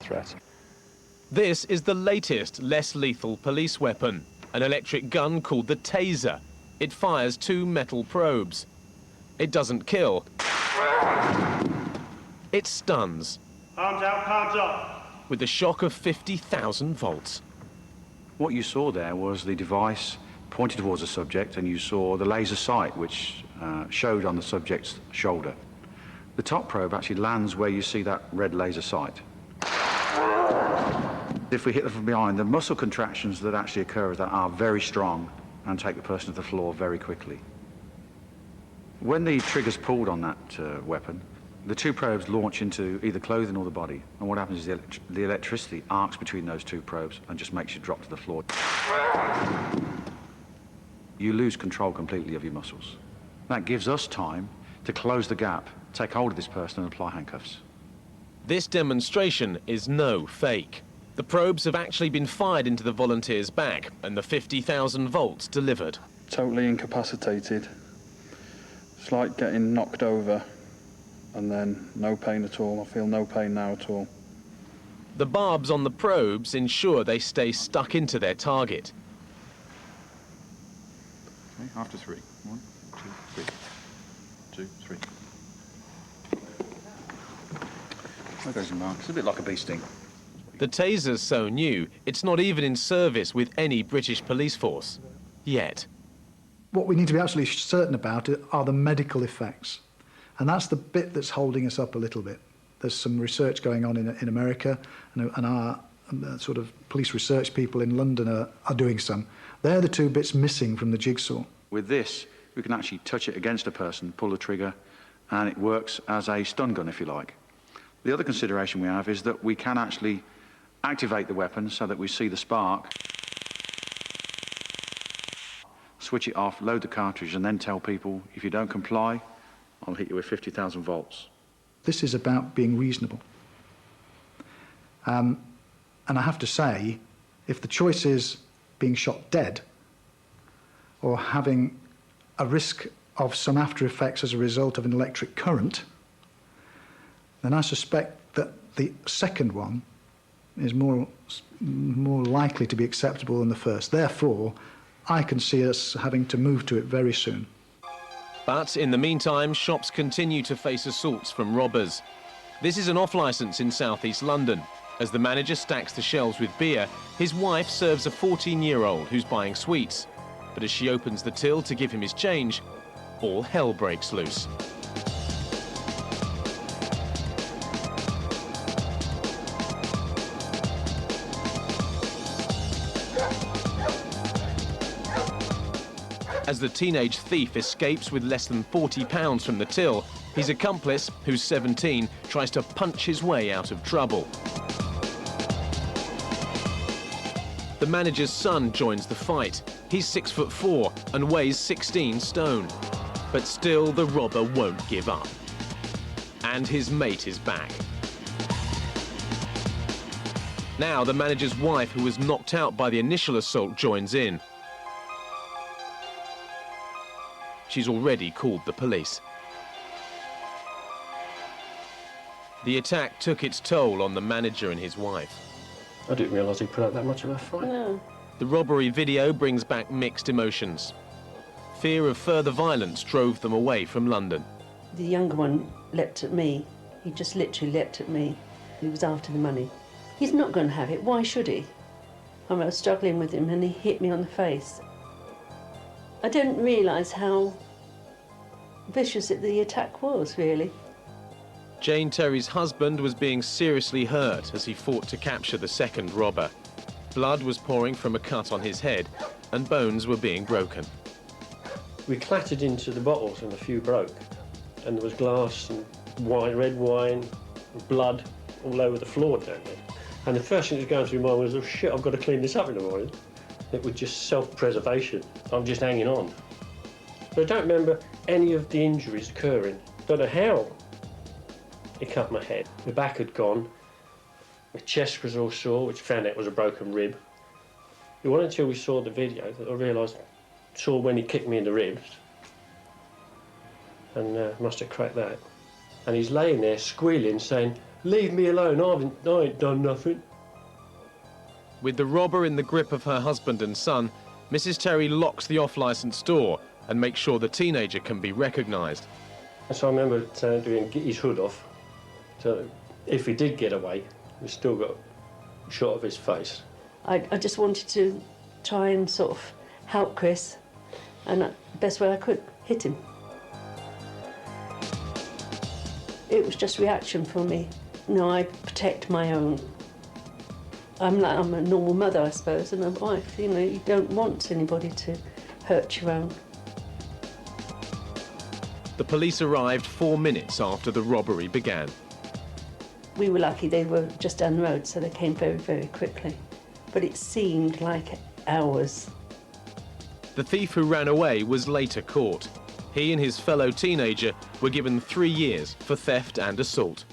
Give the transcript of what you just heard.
threat. This is the latest, less lethal police weapon, an electric gun called the taser. It fires 2 metal probes. It doesn't kill. It stuns. Arms out, cards up. With a shock of 50,000 volts. What you saw there was the device pointed towards the subject, and you saw the laser sight which showed on the subject's shoulder. The top probe actually lands where you see that red laser sight. If we hit them from behind, the muscle contractions that actually occur are very strong and take the person to the floor very quickly. When the trigger's pulled on that weapon, the 2 probes launch into either clothing or the body, and what happens is the electricity arcs between those 2 probes and just makes you drop to the floor. You lose control completely of your muscles. That gives us time to close the gap, take hold of this person and apply handcuffs. This demonstration is no fake. The probes have actually been fired into the volunteer's back and the 50,000 volts delivered. Totally incapacitated. It's like getting knocked over and then no pain at all. I feel no pain now at all. The barbs on the probes ensure they stay stuck into their target. Okay, after 3. 1, 2, 3. 2, 3. There goes your mark. It's a bit like a bee sting. The taser's so new, it's not even in service with any British police force. Yet. What we need to be absolutely certain about are the medical effects. And that's the bit that's holding us up a little bit. There's some research going on in America, and our sort of police research people in London are doing some. They're the 2 bits missing from the jigsaw. With this, we can actually touch it against a person, pull the trigger, and it works as a stun gun, if you like. The other consideration we have is that we can actually activate the weapon so that we see the spark, switch it off, load the cartridge, and then tell people, if you don't comply, I'll hit you with 50,000 volts. This is about being reasonable. And I have to say, if the choice is being shot dead or having a risk of some after effects as a result of an electric current, then I suspect that the second one is more likely to be acceptable than the first. Therefore, I can see us having to move to it very soon. But in the meantime, shops continue to face assaults from robbers. This is an off-licence in southeast London. As the manager stacks the shelves with beer, his wife serves a 14-year-old who's buying sweets. But as she opens the till to give him his change, all hell breaks loose. As the teenage thief escapes with less than £40 from the till, his accomplice, who's 17, tries to punch his way out of trouble. The manager's son joins the fight. He's 6'4" and weighs 16 stone. But still, the robber won't give up. And his mate is back. Now, the manager's wife, who was knocked out by the initial assault, joins in. She's already called the police. The attack took its toll on the manager and his wife. I didn't realise he put up that much of a fight. No. The robbery video brings back mixed emotions. Fear of further violence drove them away from London. The younger one leapt at me. He just literally leapt at me. He was after the money. He's not going to have it. Why should he? I was struggling with him and he hit me on the face. I didn't realise how vicious the attack was, really. Jane Terry's husband was being seriously hurt as he fought to capture the second robber. Blood was pouring from a cut on his head and bones were being broken. We clattered into the bottles and a few broke. And there was glass and wine, red wine, and blood all over the floor down there. And the first thing that was going through my mind was, oh shit, I've got to clean this up in the morning. It was just self-preservation. I'm just hanging on. But I don't remember any of the injuries occurring. Don't know how it cut my head. My back had gone. My chest was all sore, which found out was a broken rib. It wasn't until we saw the video that I realised, saw when he kicked me in the ribs, and must have cracked that. And he's laying there squealing, saying, Leave me alone, I ain't done nothing. With the robber in the grip of her husband and son, Mrs. Terry locks the off-licence door and makes sure the teenager can be recognised. So I remember telling him to get his hood off, so if he did get away, we've still got a shot of his face. I just wanted to try and sort of help Chris, and the best way I could, hit him. It was just reaction for me. You know, I protect my own. I'm a normal mother, I suppose, and a wife. You know, you don't want anybody to hurt your own. The police arrived 4 minutes after the robbery began. We were lucky they were just down the road, so they came very, very quickly. But it seemed like hours. The thief who ran away was later caught. He and his fellow teenager were given 3 years for theft and assault.